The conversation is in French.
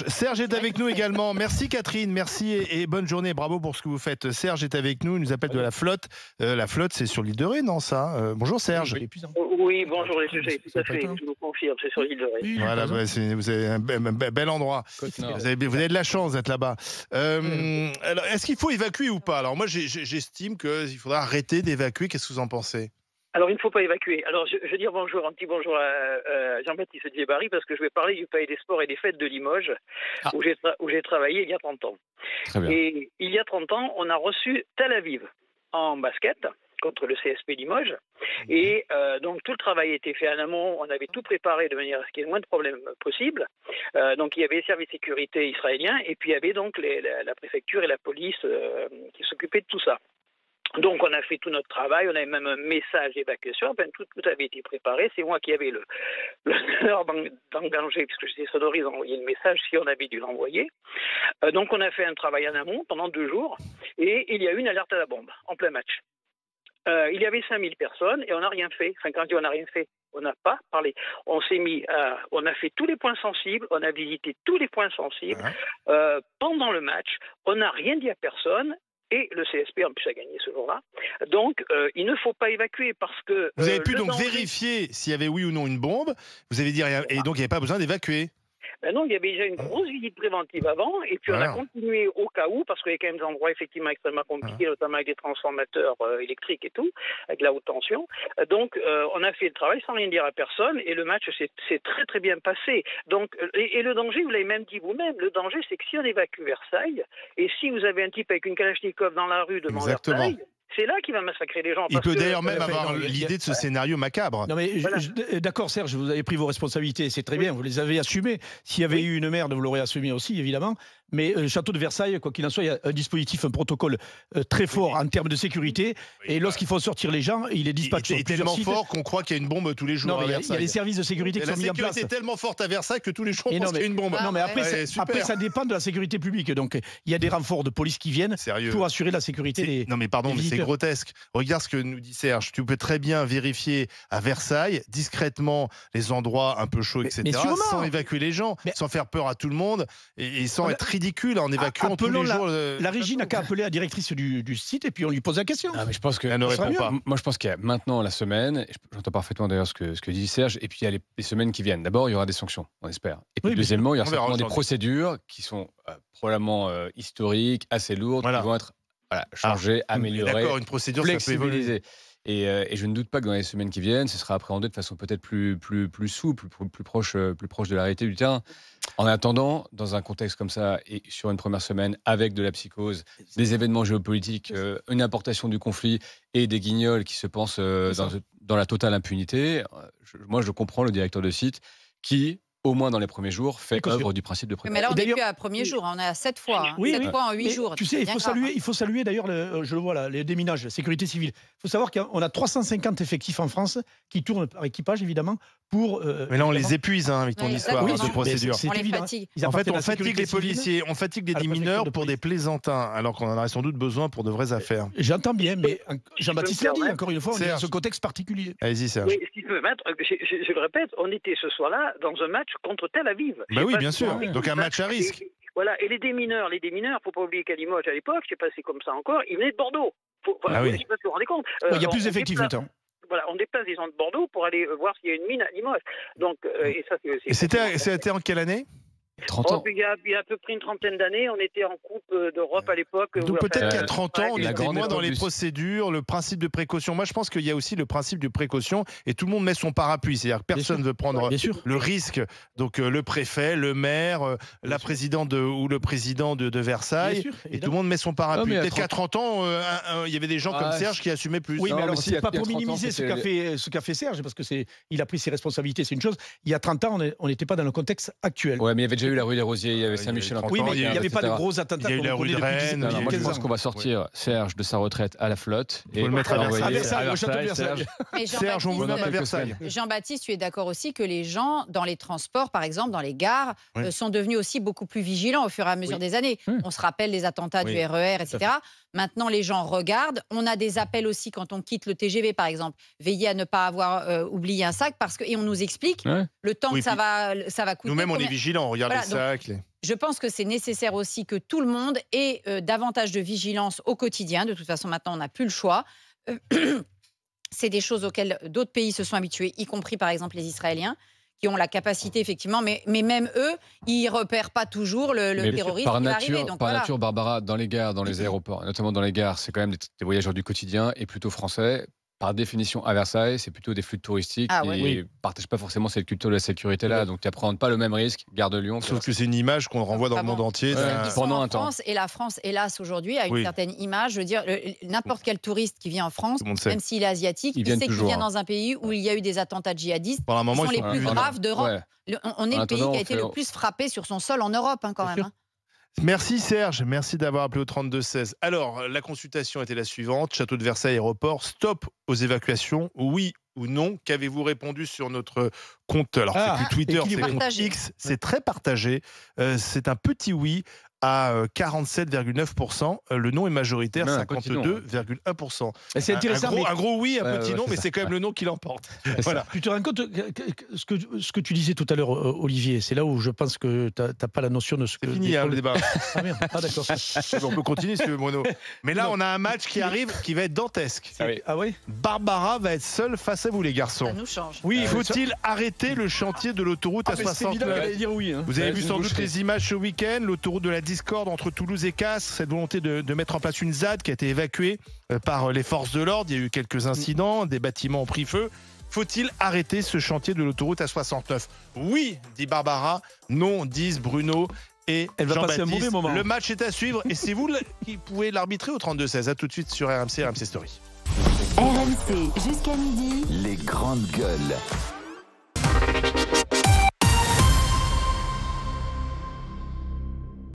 Serge est avec nous également. Merci Catherine, merci et bonne journée. Bravo pour ce que vous faites. Serge est avec nous, il nous appelle de la flotte. La flotte, c'est sur l'île de Ré, non ça Bonjour Serge. Oui, bonjour les sujets, tout à fait, je vous confirme, c'est sur l'île de Ré. Voilà, vous avez un bel endroit. Vous avez de la chance d'être là-bas. Alors, est-ce qu'il faut évacuer ou pas? Alors moi, j'estime qu'il faudra arrêter d'évacuer. Qu'est-ce que vous en pensez? Alors, il ne faut pas évacuer. Alors, je veux dire bonjour, un petit bonjour à Jean-Baptiste Djebari, parce que je vais parler du Palais des Sports et des Fêtes de Limoges, où j'ai travaillé il y a 30 ans. Très bien. Et il y a 30 ans, on a reçu Tel Aviv en basket contre le CSP Limoges. Et donc, tout le travail a été fait en amont. On avait tout préparé de manière à ce qu'il y ait le moins de problèmes possible. Donc, il y avait les services de sécurité israéliens, et puis il y avait donc la préfecture et la police qui s'occupaient de tout ça. Donc, on a fait tout notre travail, on avait même un message d'évacuation, enfin, tout avait été préparé. C'est moi qui avais l'honneur d'engager, puisque j'étais sonorisé, d'envoyer le message si on avait dû l'envoyer. Donc, on a fait un travail en amont pendant 2 jours, et il y a eu une alerte à la bombe, en plein match. Il y avait 5000 personnes, et on n'a rien fait. Enfin, quand je dis on n'a rien fait, on n'a pas parlé. On s'est mis on a fait tous les points sensibles, on a visité tous les points sensibles. Pendant le match, on n'a rien dit à personne. Et le CSP, en plus, a gagné ce jour-là. Donc, il ne faut pas évacuer parce que... Vous avez pu donc vérifier s'il y avait oui ou non une bombe. Vous avez dit rien. Et donc, il n'y avait pas besoin d'évacuer. Ben non, il y avait déjà une grosse visite préventive avant, et puis on a continué au cas où, parce qu'il y a quand même des endroits effectivement extrêmement compliqués, notamment avec des transformateurs électriques et tout, avec la haute tension. Donc, on a fait le travail sans rien dire à personne, et le match s'est très très bien passé. Donc, et le danger, vous l'avez même dit vous-même, le danger, c'est que si on évacue Versailles, et si vous avez un type avec une Kalachnikov dans la rue devant Versailles, c'est là qu'il va massacrer les gens. Il peut d'ailleurs même avoir l'idée de ce scénario macabre. Non mais d'accord Serge, vous avez pris vos responsabilités, c'est très bien, vous les avez assumées. S'il y avait eu une merde, vous l'aurez assumé aussi, évidemment. Mais château de Versailles, quoi qu'il en soit, il y a un dispositif, un protocole très fort en termes de sécurité. Et lorsqu'il faut sortir les gens, il est dispatché. Il est tellement fort qu'on croit qu'il y a une bombe tous les jours à Versailles. Il y a les services de sécurité qui sont mis en place. La sécurité est tellement forte à Versailles que tous les jours on pense qu'il y a une bombe. Non mais après, ça dépend de la sécurité publique. Donc il y a des renforts de police qui viennent pour assurer la sécurité des... Non mais pardon, mais c'est grotesque. Regarde ce que nous dit Serge. Tu peux très bien vérifier à Versailles, discrètement, les endroits un peu chauds, etc., sans évacuer les gens, sans faire peur à tout le monde et sans être ridicule en évacuant tous les jours. La régie n'a qu'à appeler la directrice du site et puis on lui pose la question. Ah, mais je pense qu'elle ne répond pas. Moi, je pense qu'il y a maintenant la semaine, j'entends parfaitement d'ailleurs ce que dit Serge, et puis il y a les semaines qui viennent. D'abord, il y aura des sanctions, on espère. Et puis deuxièmement, il y aura certainement des procédures qui sont probablement historiques, assez lourdes, qui vont être changées, améliorées. D'accord, une procédure, ça peut évoluer. Et je ne doute pas que dans les semaines qui viennent, ce sera appréhendé de façon peut-être plus souple, plus proche de la réalité du terrain. En attendant, dans un contexte comme ça, et sur une première semaine, avec de la psychose, des événements géopolitiques, une importation du conflit et des guignols qui se pensent dans la totale impunité, moi je comprends le directeur de site qui, au moins dans les premiers jours, fait œuvre du principe de précaution. Mais là, on n'est plus à premier jour, on est à 7 fois. 7 fois en 8 jours. Tu sais, il faut saluer d'ailleurs, je le vois là, les déminages, la sécurité civile. Il faut savoir qu'on a 350 effectifs en France qui tournent par équipage, évidemment, pour... mais là, on les épuise avec ton histoire de procédure. On les fatigue. En fait, on fatigue les policiers, on fatigue les démineurs pour des plaisantins, alors qu'on en aurait sans doute besoin pour de vraies affaires. J'entends bien, mais Jean-Baptiste l'a dit, encore une fois, on est dans ce contexte particulier. Allez-y, Serge. Oui, si je peux mettre, je le répète, on était ce soir-là dans un match contre Tel Aviv. Bah oui, bien sûr. Donc un match à risque. Voilà. Et les démineurs, faut pas oublier qu'à Limoges à l'époque, je sais pas si c'est comme ça encore, ils venaient de Bordeaux. Je sais pas si vous vous rendez compte. Il y a plus d'effectifs maintenant. Voilà, on déplace des gens de Bordeaux pour aller voir s'il y a une mine à Limoges. Donc, et ça, c'était en quelle année? 30 ans. Il y a à peu près une trentaine d'années, on était en Coupe d'Europe à l'époque. Donc peut-être qu'à 30 ans, on était moins dans les procédures, le principe de précaution. Moi, je pense qu'il y a aussi le principe de précaution et tout le monde met son parapluie. C'est-à-dire que personne ne veut prendre le risque. Donc le préfet, le maire, la présidente ou le président de Versailles, et tout le monde met son parapluie. Peut-être qu'à 30 ans, il y avait des gens comme Serge qui assumaient plus. Oui, mais alors c'est pas pour minimiser ce qu'a fait Serge, parce qu'il a pris ses responsabilités, c'est une chose. Il y a 30 ans, on n'était pas dans le contexte actuel. Ouais, mais il y avait déjà eu la rue des Rosiers, il y avait Saint-Michel. Oui, mais il n'y avait pas de gros attentats. Il y a eu la rue de Rennes. Moi, je pense qu'on va sortir Serge de sa retraite à la flotte et le mettre à Versailles, au château de Versailles. Serge, on vous nomme à Versailles. Jean-Baptiste, tu es d'accord aussi que les gens, dans les transports, par exemple, dans les gares, sont devenus aussi beaucoup plus vigilants au fur et à mesure des années. On se rappelle les attentats du RER, etc. Maintenant, les gens regardent. On a des appels aussi quand on quitte le TGV, par exemple. Veillez à ne pas avoir oublié un sac, et on nous explique le temps que ça va coûter. Nous-mêmes, on est vigilants. On regarde Voilà, je pense que c'est nécessaire aussi que tout le monde ait davantage de vigilance au quotidien. De toute façon, maintenant, on n'a plus le choix. C'est des choses auxquelles d'autres pays se sont habitués, y compris par exemple les Israéliens, qui ont la capacité effectivement, mais même eux, ils repèrent pas toujours le terrorisme qui va arriver. Donc, par nature, Barbara, dans les gares, dans les aéroports, notamment dans les gares, c'est quand même des voyageurs du quotidien et plutôt français. Par définition, à Versailles, c'est plutôt des flux touristiques qui ne partagent pas forcément cette culture de la sécurité-là. Donc, tu n'apprennes pas le même risque, gare de Lyon. Sauf que c'est une image qu'on renvoie dans le monde entier. Pendant un temps. Et la France, hélas, aujourd'hui, a une certaine image. Je veux dire, n'importe quel touriste qui vient en France, même s'il est asiatique, il sait qu'il vient dans un pays où il y a eu des attentats djihadistes qui sont les plus graves d'Europe. On est le pays qui a été le plus frappé sur son sol en Europe, quand même. Merci Serge, merci d'avoir appelé au 32-16. Alors, la consultation était la suivante. Château de Versailles, aéroport, stop aux évacuations, oui ou non? Qu'avez-vous répondu sur notre compte? Alors, c'est plus Twitter, c'est compte X, c'est très partagé. C'est un petit oui à 47,9%. Le non est majoritaire, 52,1%. C'est intéressant. Un gros oui, un petit non, mais c'est quand même le non qui l'emporte. Voilà. Tu te rends compte ce que tu disais tout à l'heure, Olivier, c'est là où je pense que tu n'as pas la notion de ce que... C'est fini, le débat. Ah merde, d'accord. On peut continuer si tu veux, Mono. Mais là, on a un match qui arrive qui va être dantesque. Ah oui. Barbara va être seule face à vous, les garçons. Ça nous change. Oui, faut-il arrêter le chantier de l'autoroute à 69 ? Dire oui, hein. Vous avez vu sans doute les images ce week-end, l'autoroute de la discorde entre Toulouse et Castres, cette volonté de mettre en place une ZAD qui a été évacuée par les forces de l'ordre. Il y a eu quelques incidents, des bâtiments ont pris feu. Faut-il arrêter ce chantier de l'autoroute à 69 ? Oui, dit Barbara. Non, disent Bruno et Jean-Baptiste. Le match est à suivre et c'est vous qui pouvez l'arbitrer au 32-16. À tout de suite sur RMC Story. RMC jusqu'à midi. Les grandes gueules.